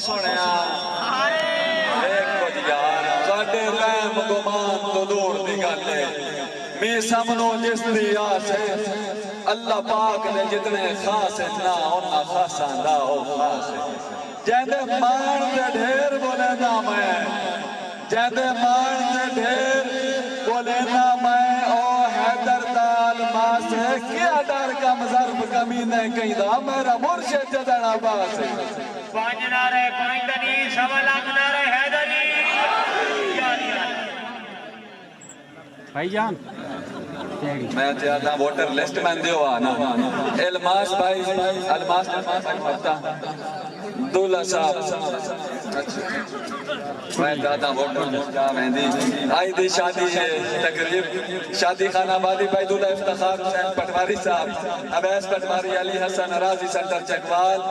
سونے ایک کچھ یار ساڑھے رحم گمان تو دور دی گالے میں سمنو جس دی آس ہے اللہ پاک نے جتنے خاص اتنا ہونا خاص آندہ ہو خاص ہے جہنے مان دے ڈھیر بولے نا میں جہنے مان دے ڈھیر بولے نا میں او حیدر دال ماں سے کیا ڈر کم ضرب کمی نے کہیں دا میرا مرشد جدن عباس ہے پانچ نعرے پائندنی سوا لاکھ نعرے حیدری بھائی جان میں چاہتا ووٹر لسٹ میں دیو آنا الماس بھائی الماس پتا دولہ صاحب میں چاہتا ووٹر لسٹ کا میں دی آئی دی شادی ہے تقریب شادی خانہ آبادی بھائی دولہ افتخار حسین پٹواری صاحب عبیس پٹواری علی حسن راضی سنٹر چکوال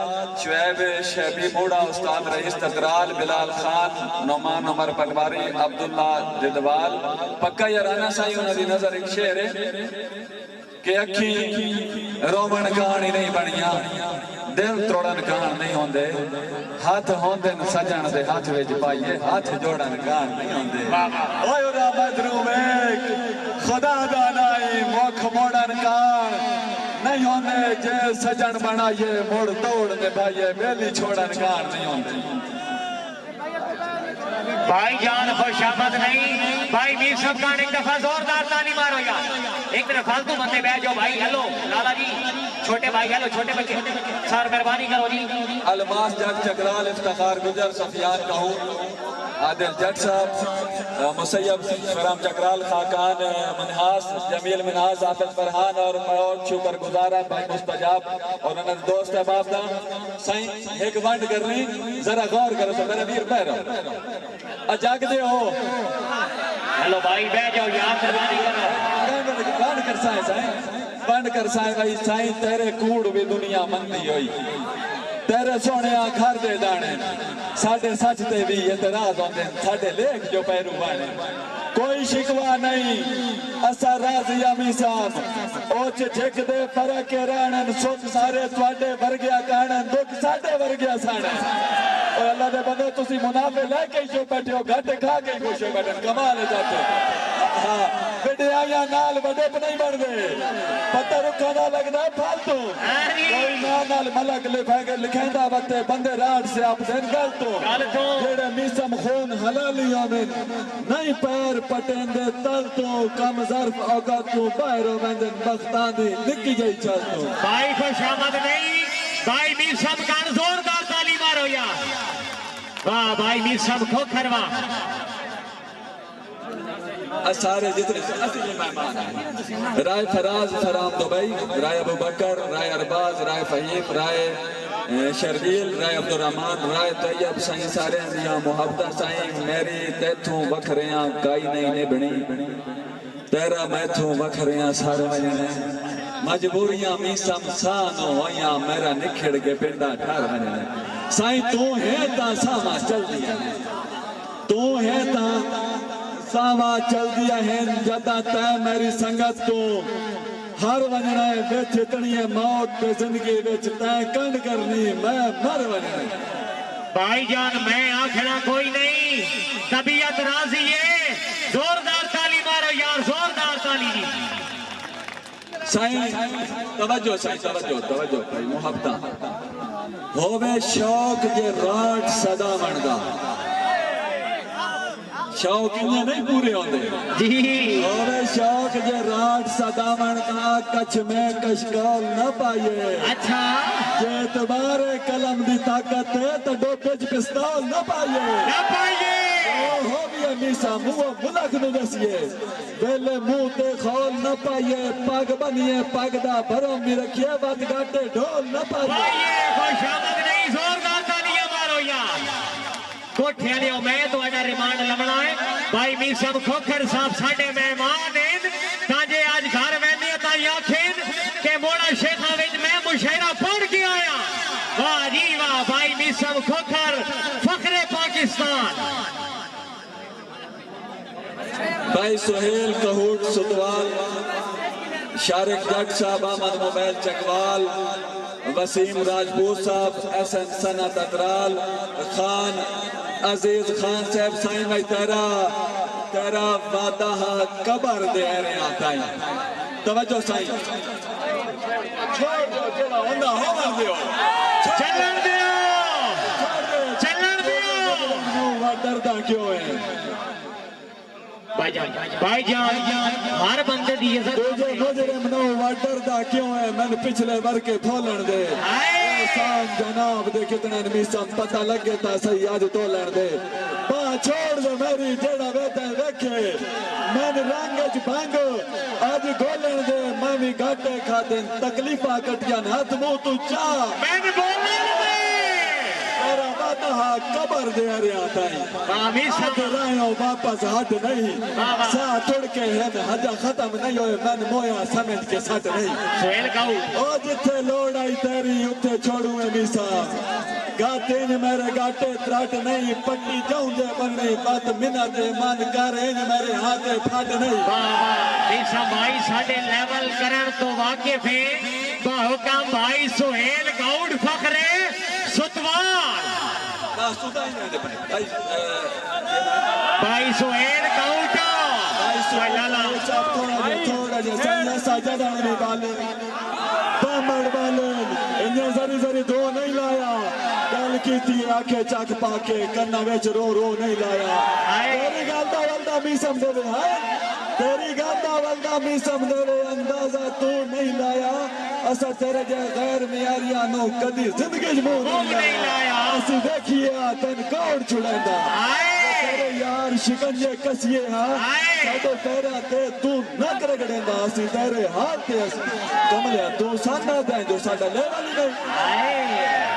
شعیب شیبی موڑا استاد رئیس تقرال بلال خان نعمان عمر پٹواری عبداللہ جدوال پکا یارانہ سائی انہوں دی نظر ایک شعر ہے کہ اکھی رومن کہانی نہیں بنیاں دل توڑن کہان نہیں ہوندے ہاتھ ہوندے سجن دے ہاتھ ویج پائیے ہاتھ جوڑن کہان نہیں ہوندے اوہ را بدروم ایک خدا دانائی موکھ موڑن کہان نہیں ہوندے جے سجن بنائیے موڑ توڑ دے بھائیے بیلی چھوڑن کہان نہیں ہوندے بھائی جان خوش آمد نہیں بھائی میر سب کان ایک دفعہ زوردار تالی مارو یار ایک طرف فالتو بندے بیٹھ جاؤ بھائی ہیلو لالا جی چھوٹے بھائی ہیلو چھوٹے بچے سار مہربانی کرو جی الماس جٹ چکرال افتخار گجر سفیان کہوں عادل جٹ صاحب مسیب فرام چکرال خاکان منحاس جمیل منحاس حافظ فرحان اور شکر گزارہ بھائی مستجاب اور انہوں دوست ہے باپ دا سائیں ایک ونڈ کرنی ذرا غور کرو تو میرے ویر بہ رہا اجاگ دے ہو ہیلو بھائی بیٹھ جاؤ یار مہربانی کرو بند کر سائیں سائیں بند کر سائیں بھائی سائیں تیرے کوڑ بھی دنیا مندی ہوئی تیرے سونے گھر دے دانے ساڑھے سچ تے بھی اعتراض ہوندے ساڑھے لیک جو پیرو بانے کوئی شکوا نہیں اسا راضی امی صاحب اوچ جھک دے فرق رانن سکھ سارے تواڈے ورگیا کانن دکھ ساڑھے ورگیا ساڑھے اور اللہ دے بندے تسی منافع لے کے جو بیٹھے ہو گھٹ کھا کے خوش ہو بیٹھے کمال جاتے ہاں بیٹے آیا نال بڑے پہ نہیں بڑھ دے پتہ رکھا نہ لگنا ہے پھالتو کوئی نال ملک لکھیں دا بتے بندے راڑ سے آپ دین گل تو جیڑے میسم خون حلالی آمین نہیں پیر پٹین دے تل تو کم ظرف اوقات تو باہروں مندن بختان دی نکی جائی چل تو بھائی خوش آمد نہیں بھائی میسم کان زوردار تالی مارو یار واہ بھائی میسم کھوکھر واہ سارے جتنے اصلی مہمان ہیں رائے فراز فرام دبئی رائے ابو بکر رائے ارباز رائے فہیم رائے شربیل رائے عبدالرحمن رائے طیب سائیں سارے اندیاں محبتہ سائیں میری تیتھوں وکھریاں کائی نہیں نبنی تیرا میتھوں وکھریاں سارے وجنے مجبوریاں میسم سانو ہویاں میرا نکھڑ کے پنڈا ٹھار وجنے سائیں تو ہے تا ساما چل دیا تو ہے تا ساما چل دیا ہے جدا تے میری سنگت تو ہر ونجنا ہے بیچ اتنی ہے موت پہ زندگی بیچ تے کنڈ کرنی میں مر ونجنا بھائی جان میں آکھنا کوئی نہیں طبیعت راضی ہے زوردار تالی مارو یار زوردار تالی جی سائیں توجہ سائیں توجہ بھائی محبتہ ہووے شوق جے راٹ صدا منگا شوق انہیں نہیں پورے ہوندے جی ہووے شوق جے راٹ صدا منگا کچھ میں کشکول نہ پائیے اچھا جے اعتبار قلم دی طاقت ہے تو ڈوکج پستول نہ پائیے ہو بھی امیسا موہ ملک نو دسیے بیلے موہ تے خول نہ پائیے پاگ بنیے پاگ دا بھرم بھی رکھیے بات گاٹے ڈھول نہ پائیے خوش آمد نہیں زوردار تالیاں مارو یار کوٹھے لیو میں تو اڈا ریمانڈ لمنا ہے بھائی میسم کھوکھر صاحب ساڑھے مہمان ہیں تاجے آج گھر ویندی تا یاکھیں کہ موڑا شیخہ وچ میں مشاعرہ پڑھ کے آیا واہ جی واہ بھائی میسم کھوکھر فخر پاکستان بھائی سہیل کہوٹ ستوال شارق جٹ صاحب آمد موبیل چکوال وسیم راجپوت صاحب حسن سنت اطرال خان عزیز خان صاحب سائیں بھائی تیرا وعدہ قبر دے رہے آتا ہے توجہ سائیں چھوڑ دو جڑا ہوندہ ہو دیو چلن دیو دردہ کیوں ہے بھائی جان ہر بندے دی عزت تجھے مجرم نو وڈر دا کیوں ہے میں پچھلے ورکے پھولن دے احسان جناب دے کتنے نمیسم پتہ لگے تا صحیح آج تولن دے باں چھوڑ دے میری جیڑا ویتے ویکھے میں رنگج بھنگ آج گولن دے میں بھی گھٹے کھاتیں تکلیفہ کٹیاں ہاتھ مو تو چاہ میں نے بولنے میرا وعدہ قبر دے رہے آتا ہے ہاتھ رائیوں واپس ہاتھ نہیں ساتھ اڑ کے ہیں حجا ختم نہیں ہوئے من مویا سمجھ کے ساتھ نہیں سویل کہو او جتھے لوڑ آئی تیری اتھے چھوڑوں اے میسا گاتے نے میرے گاٹے تراٹ نہیں پٹی جاؤں دے بننے بات منہ دے مان کارے میرے ہاتھے پھاٹ نہیں میسا بھائی ساڑھے لیول کرن تو واقف ہیں باہکام بھائی سویل گاؤڈ فخرے ستوار بھائی سویل گاؤڈا بھائی لالا تھوڑا جا سنیا ساجدہ نے بالے بامڑ بالن انہیں زری دو نہیں لایا گل کی تھی آنکھیں چاک پاکے کرنا ویچ رو نہیں لایا تیری گالدہ والدہ میسم دے دے تیری گالدہ والدہ میسم دے دے اندازہ تو نہیں لایا اسا تیرے جے غیر میاریاں نو کدی زندگی جمو نہیں لایا اسی دیکھئے تن کوڑ چھڑیں دا تیرے یار شکنجے کسیے ساڑھو تیرا تے تو نک رگڑیں دا اسی تیرے ہاتھ تے اسی کملیا تو سانہ دیں جو ساڑھا لے والی نہیں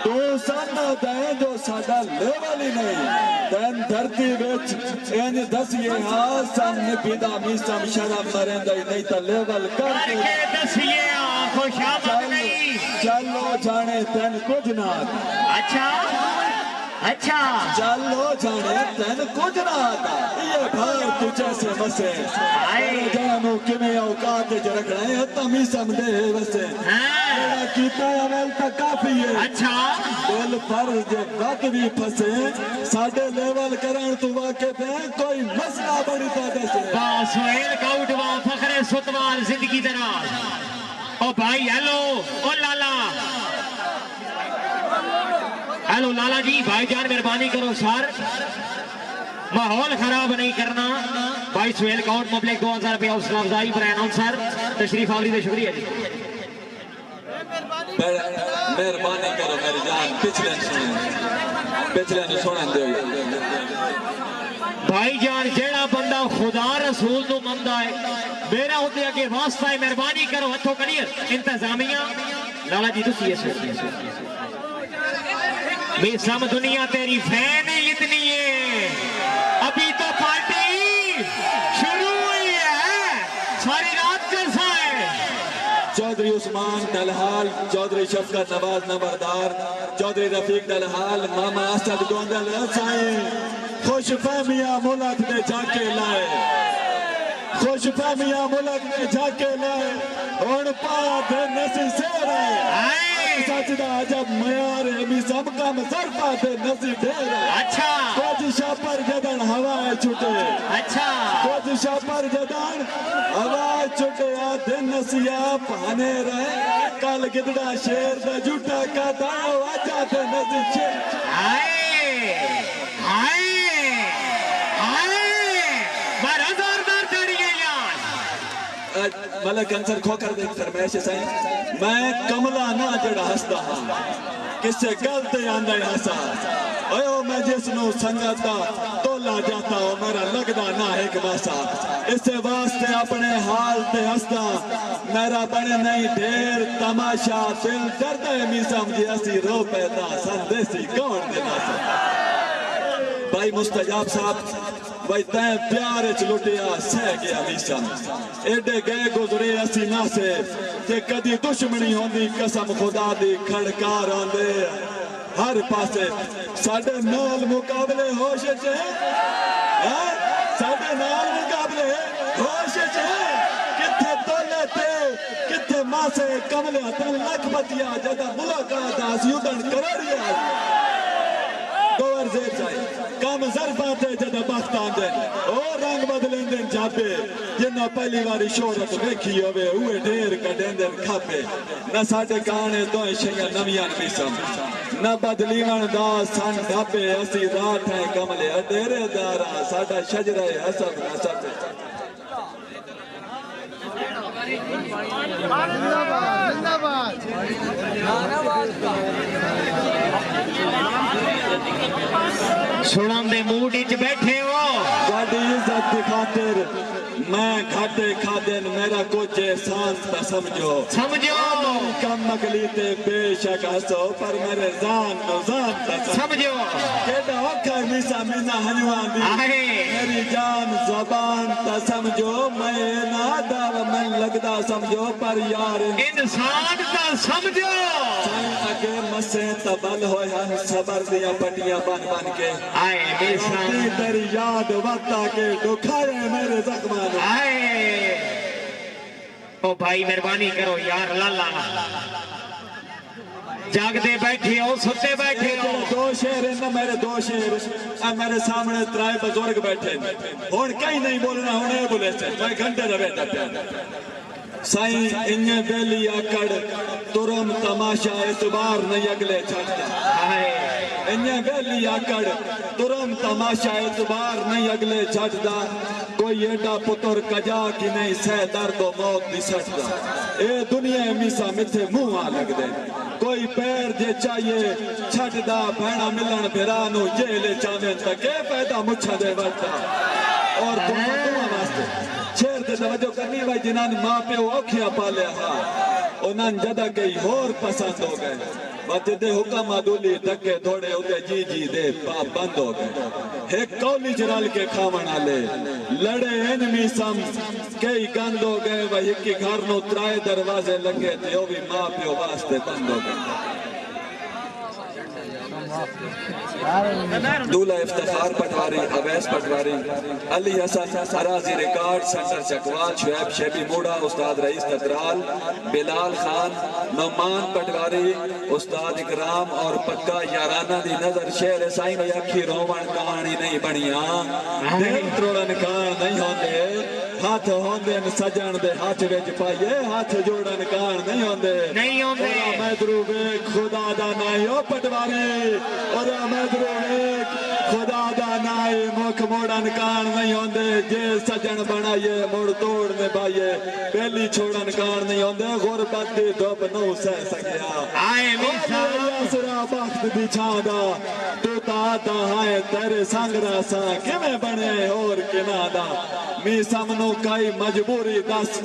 تو سانہ دیں جو ساڑھا لے والی نہیں تین دھرتی بیچ این دسیے سن نبیدہ میسم شرم مرندائی نہیں تا لے وال کر کے دسیے خوش آمد نہیں چلو جانے تین کچھ نات اچھا چلو جانے تین کچھ نات یہ بھار تجھے سے مسے جانو کمیں اوقات جو رکھ رہے ہیں تمی سمدے وسے میرا کیتا عمل تک کافی ہے دل پر جو وقت بھی پھسے ساڑھے لیول کرن تو واقف ہے کوئی مسئلہ بڑی تا جیسے سویل گاؤڈ وہاں فخر ستوار زندگی دراز او بھائی ہیلو لالا جی بھائی جان مہربانی کرو سر ماحول خراب نہیں کرنا بھائی سویل گاؤڈ مبلک 2000 روپیہ حوصلہ افزائی برائے اناؤنسر تشریف آوری دے شکریہ جی مہربانی کرو میری جان پچھلے نے سنن دے بھائی جان جیڑا بندہ خدا رسول تو مندہ ہے میرا ہوتے اگے واسطہ ہے مہربانی کرو ہتھوں کنیر انتظامیہ لالا جی تو سی ایس میسم دنیا تیری فین ہی اتنی ہے ابھی تو پارٹی شروع ہوئی ہے ساری رات جلسہ ہے چودھری عثمان دلحال چودھری شفقت نواز نمبردار چودھری رفیق دلحال ماما اسد گوندل سائیں خوش فہمیاں ملک نے جا کے لائے خوش فہمیاں ملک نے جا کے لائے اور پاپ نسی سے رہے سچ دا عجب میار میسم کم صرفہ دے نسی ڈھیر کچھ شاپر جدن ہوائے چھوٹے کچھ شاپر جدن ہوائے چھوٹے آدھے نسیہ پانے رہے کل گدڑا شیر دا جھوٹا کا داؤ آجا دے نسی شیر ملک انسر کھو کر دیکھ فرمائش سائیں میں کملہ نہ جڑا ہستا ہاں کس سے گلتے آندھے ہسا اوہ میں جس نو سنگتا تولا جاتا ہوں میرا لگدا نہ ایک باسا اس سے واسطے اپنے حال تے ہستا میرا بڑے نہیں دیر تماشا دل دردہ میسم جی اسی رو پیدا سندیسی کون دینا سا بھائی مستجاب صاحب بھائی تین پیارے چلوٹیا سہ گیا میسم ایڈے گئے گزرے اسی نہ سے کہ کدی دشمنی ہوندی قسم خدا دی کھڑکار آندے ہر پاسے ساڑھے نال مقابلے ہوش چاہے ساڑھے نال مقابلے ہوش چاہے کتھے تولے تے کتے ماسے کملے تن لکھ بتیا جدا ملاقات آسی ادن کروڑیا دو ارزے چاہی کام ظرفات ہے جدا بخت آندن اور رنگ بدلیں دن جاپے جنہ پہلی واری شہرت ویکھی ہوئے ہوئے ڈھیر کڈیں دن کھاپے نہ ساٹے کانے دوئے شیئر نمیان بیسم نہ بدلیون دا سن ڈھاپے اسی رات ہے کملے اڈیرے دارا ساٹا شجرہ حسب نسب سنم دے موڈی چ بیٹھے ہو گاڑی عزت دی خاطر میں گھاٹے کھادن میرا کچھ احساس تا سمجھو کم مگلیتے بے شک ہسو پر میرے زان تا سمجھو کیڑا وکھا میسا مینا ہنوان دی میری جان زبان تا سمجھو میں نادا من لگدا سمجھو پر یار انسان تا سمجھو سائن اگے مسے تبل ہوئے ہن صبر دیا پٹیاں بن بن کے آئے میسان در یاد وقتا کے دکھائے میرے زخمان آئے او بھائی مہربانی کرو یار لالا جاگ دے بیٹھے ہو ستے بیٹھے ہو دو شہر ہیں میرے دو شہر میرے سامنے ترائے بزرگ بیٹھے ہون کہیں نہیں بولنا ہونے بولے سے میں گھنٹے دا بیٹھا پیا سائیں انہیں بیلی آکڑ ترم تماشا اعتبار نہیں اگلے چھڑتا انہیں بیلی آکڑ ترم تماشا اعتبار نہیں اگلے چھڑتا کوئی ایڈا پتر کجا کی نہیں سہ درد و موت دی سٹتا اے دنیا میسا متھے منہ آ لگ دے کوئی پیر جے چاہیے چھٹ دا بھیڑا ملن بھیرانو جیلے چاہنے تکے پیدا مچھا دے ورتا اور دعا واسطے شیر دے توجہ کرنی بھائی جنان ماں پہ اوکھیا پالے ہاں انہاں جدہ کئی ہور پسند ہو گئے وقت دے حکم عدولی دکے تھوڑے ہوتے جی جی دے پاپ بند ہو گئے ایک کولی جرال کے کھامن آلے لڑے انمی سم کئی گند ہو گئے وہ ایک گھر نو ترائے دروازے لگے تھے وہ بھی ماں پیو واسطے بند ہو گئے دولہ افتخار پٹواری عویس پٹواری علی حسن اراضی record centre Chakwal Shoaib shabby موڑا استاد رئیس تدرال بلال خان نعمان پٹواری استاد اکرام اور پکا یارانہ دی نظر شہر سائیں میں اکھی رومن کہانی نہیں بنیاں دل تروڑن کان نہیں ہوندے ہاتھ ہوندے سجن دے ہاتھ وچ پائیے ہاتھ جوڑن کان نہیں ہوندے میں دروبے خدا دا نائی او پٹواری اور میں دروبے خدا دا نائی مکھ موڑن کان نہیں ہوندے جے سجن بنائیے موڑ توڑ میں بائیے پہلی چھوڑن کان نہیں ہوندے غربت دی دھوپ نو سہ سکیا آئے میسا سرا بخت دی چھاندا تو تا ہائے تیرے سنگ راسا کمیں بنے اور کنا دا میسا منو کئی مجبوری دس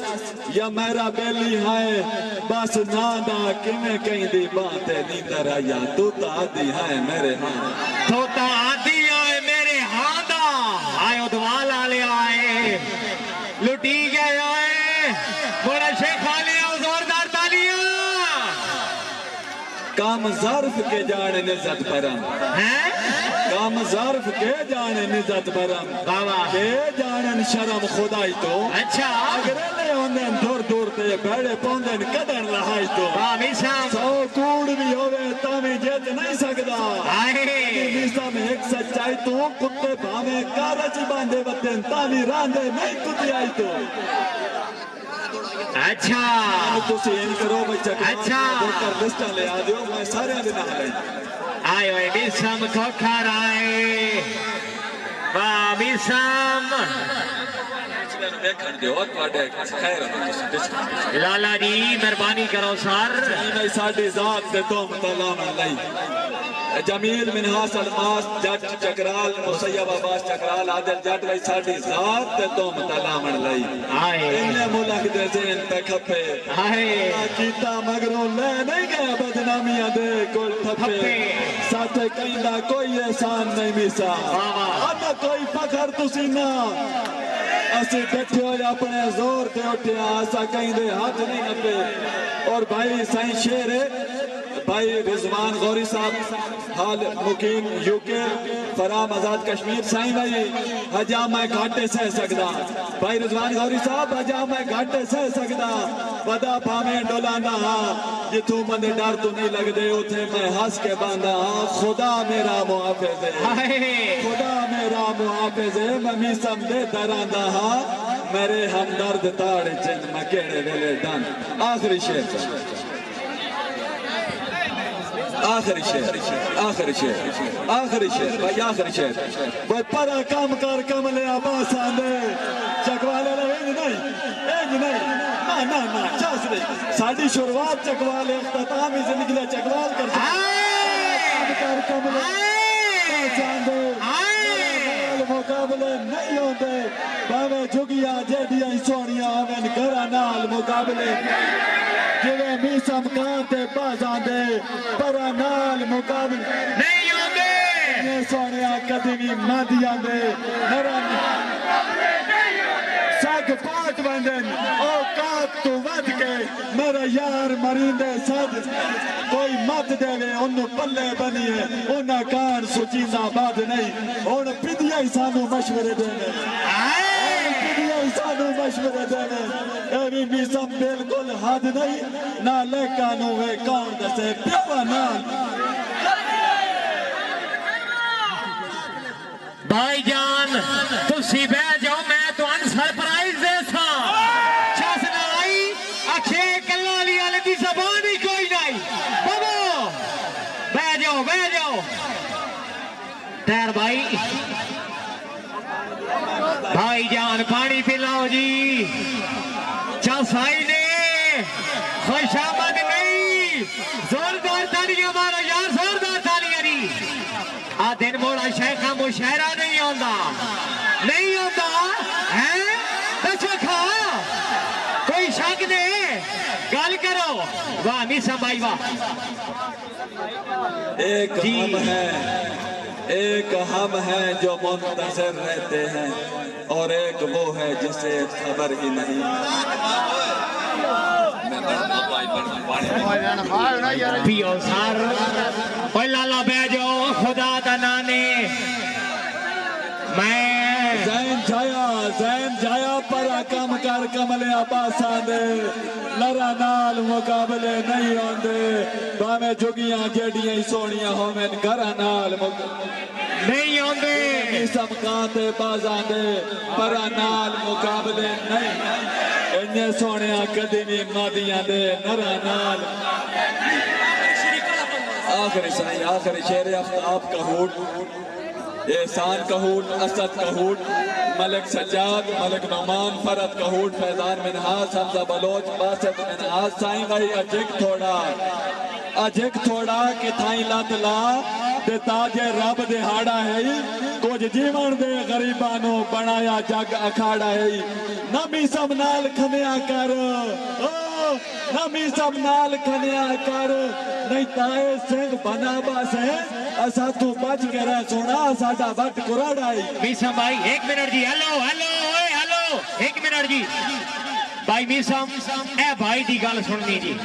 یا میرا بیلی ہائے بس نادا کمیں کہیں دی باتیں نیندر آیا تو تا دی ہائے میرے ہاں تو تا آدھی آئے میرے ہاں آئے ادوال آلے آئے لٹی گئے آئے بڑا شیخ آلے آؤ زوردار تالیاں کام ظرف کے جانے نزت پرم کام ظرف کے جانے نزت پرم کے جانن شرم خدای تو اچھا اگرلے ہوندن دور دور تے بیڑے پوندن کدن لہائی تو میسا سو کوڑ بھی ہوئے تامی جیت نہیں سکدا میسا میں ایک سچائی تو کتے بھامے کارج باندے وطن تامی راندے نہیں کتی آئی تو اچھا تو سے ان کرو بچہ اچھا بوکر لسٹا لے آدھو میں سارے آدھے نہ لیں آئے ہوئے میسم کھوکھر آئے واہ میسم لالا جی مہربانی کرو سر ساڑی ذات دے تو مطلعہ لئی جمیل منحاس الماس جٹ چکرال مسیب عباس چکرال عادل جٹ وی ساڑی ذات دے تو مطلعہ لئی انہیں ملک دے زین پہ کھپے کیتا مگروں لے نہیں گیا بدنامیاں دے کل تھپے ساتھے کہیں دا کوئی احسان نہیں میسا اب کوئی فخر تسی نہ اسی بیٹھے ہوئے اپنے زور تے اٹھے آسا کہیں دے ہاتھ نہیں نپے اور بھائی سائیں شیر بھائی رضوان غوری صاحب حال مقیم یوکے فرام آزاد کشمیر سائیں بھائی ہجا میں گھاٹے سہ سکدا بھائی رضوان غوری صاحب ہجا میں گھاٹے سہ سکدا ودا پاویں ڈولانا ہاں جتوں مندے ڈر تو نہیں لگ دے اتھے میں ہنس کے باندھا ہاں خدا میرا محافظ ہے خدا میرا محافظ ہے میں میسم دے دراندا ہاں میرے ہمدرد تاڑ چن میں کیڑے ویلے دن آخری شعر آخری شعر آخری شعر آخری شعر بھائی آخری شعر بھائی پرا کام کر کملے آباس آندے چکوالے لگیں نہیں نا چاس نہیں ساڑھی شروعات چکوالے اختتامی زندگی لے چکوال کر کام کر کملے آباس آندے مقابلے نہیں ہوندے باوے جھگیا جیڈیاں سونیاں آوین گھرہ نال مقابلے جوے میسم کانتے بازاں دے پرا نال مقابلے نہیں ہوندے یہ سونیاں قدیمی مادیاں دے نران ساگ پاٹ وندن او کات تو ود کے میرا یار مریندے صد کوئی مت دے وے انہوں پلے بنیے انہاں کان سچیزہ باد نہیں انہوں پیدیاں ہی سانو مشورے دینے پیدیاں ہی سانو مشورے دینے ایوی میسم بالکل حد نہیں نہ لے کانو وے کون دسے پیوا نال بھائی جان تسی بہ جاؤ میں تو ان سرپرائز دے سا چسنا آئی اچھے کلالی والے دی زبان ہی کوئی نہیں بابو بہ جاؤ تیر بھائی جان پانی پلاؤ جی چس آئی نے خوش آمد نہیں زوردار تالیاں مارو یار زوردار تالیاں نہیں آ دن موڑا شیخہ مشاعرہ نہیں ہوندہ ہیں بچہ کھا کوئی شک نے گل کرو واہ میسم بھائی واہ ایک ہم ہیں جو منتظر رہتے ہیں اور ایک وہ ہے جسے خبر ہی نہیں پیو سار اوہ لالا بے جو خدا دنانے میں زین جایا پرا کم کر کملے آباسان دے لرا نال مقابلے نہیں ہوندے باویں جھگیاں جیڑیاں سونیاں ہومن گھرہ نال نہیں ہوندے میسم کانتے بازاں دے پرا نال مقابلے نہیں انہیں سونیاں قدیمی مادیاں دے نرا نال آخری سنائی آخری شیر آفتاب کا ہوٹ احسان کا ہوٹ اسد کا ہوٹ ملک سجاد ملک نعمان فرد کا ہوٹ فیضان منحاس حمزہ بلوچ باسط منحاس سائیں بھائی اجھک تھوڑا کہ تھائیں لات لا دے تاج رب دے ہاڑا ہے کچھ جیون دے غریبانوں بنایا جگ اکھاڑا ہے نہ میسم نال کھنیا کر نہ میسم نال کھنیا کر نہیں تائے سنگ بنا باس ہے اسا تو بچ کے رہ سونا ساڑا وقت قرآن آئی میسم بھائی ایک منٹ جی ہلو ایک منٹ جی بھائی میسم اے بھائی دی گل سننی جی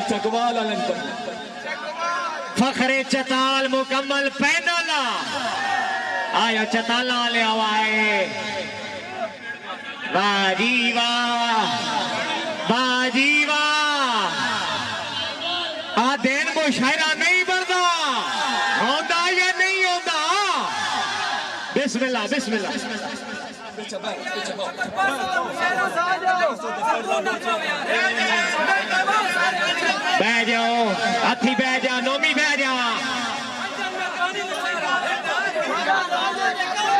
چکوال فخر چتال مکمل پینالا آیا چتالا لے آوائے باجیوا دین مشاعرہ نہیں بڑھتا ہوندہ یا نہیں ہوندہ بسم اللہ بہ جاؤ ہتھی بہ جا نومی بہ جا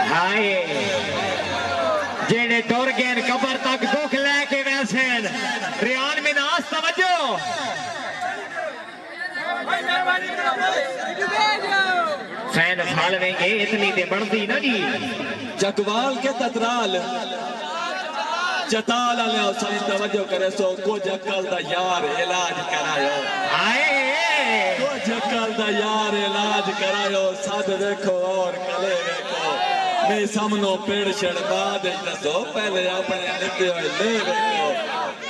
ہائے جیڑے ٹور گئے قبر تک دکھ لے کے ویسین ریان میں ناس توجہ فین پھال میں گے اتنی دے بڑھتی نا جی چکوال کے تترال چتال علیہ سائیں توجہ کرے سو کو جکل دا یار علاج کرایو کو جکل دا یار علاج کرایو ساتھ دیکھو اور کلے دیکھو میں سامنو پیڑ چھڑوا دے دسو پہلے اپنے لیتے ہوئے لے ویکھو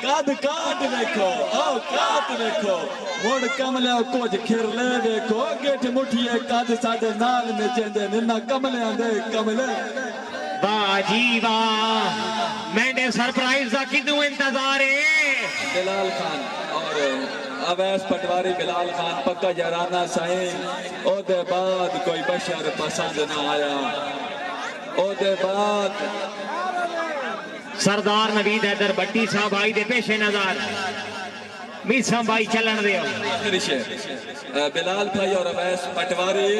قد کاٹ ویکھو او کاٹ ویکھو مڑ کملے کچھ کھر لے ویکھو گٹھ مٹھیے قد ساڈے نال نچندے ننا کملیاں دے کملے واہ جی واہ میں نے سرپرائز دا کدوں انتظار ہے بلال خان اور اویس پٹواری بلال خان پکا یارانہ سائیں او دے بعد کوئی بشر پسند نہ آیا او دے بعد سردار نوید حیدر بٹی صاحب آئی دے پیش نظر میسم بھائی چلن دے آخری شیر بلال بھائی اور اویس پٹواری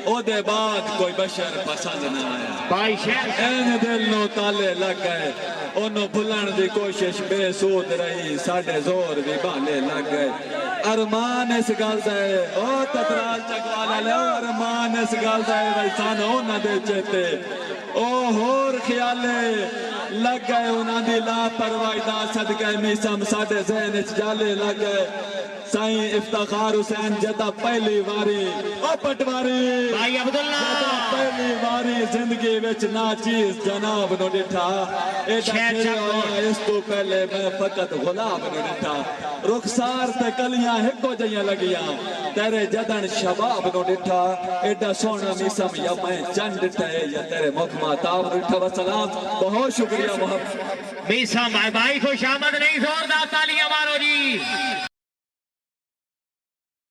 او دے بعد کوئی بشر پسند نہ آیا بھائی شیر این دل نو تالے لگ گئے انہوں بھلن دی کوشش بے سود رہی ساڑھے زور بھی بالے لگ گئے ارمان اس گال دائے او تطرال چکوالا لے ارمان اس گال دائے ویسانو نہ دے چیتے او ہور خیالے لگ گئے انہاں دی لا پروائی دا صدقہ میسم ساڑھے ذہن اچ جالے لگ گئے سائیں افتخار حسین جتا پہلی واری او پٹواری بھائی عبداللہ جتا پہلی واری زندگی وچ نا چیز جناب نو ڈٹھا اس تو پہلے میں فقط غلاب نو ڈٹھا رخسار تے کلیاں ہکو جیاں لگیاں تیرے جدن شباب نو ڈٹھا ایڈا سونا میسم یا میں چند ڈٹھا ہے یا تیرے مکمہ تاب نو ڈٹھا وسلام بہت شکریہ محمد میسم بھائی خوش آمد نہیں زوردار تالیاں مارو جی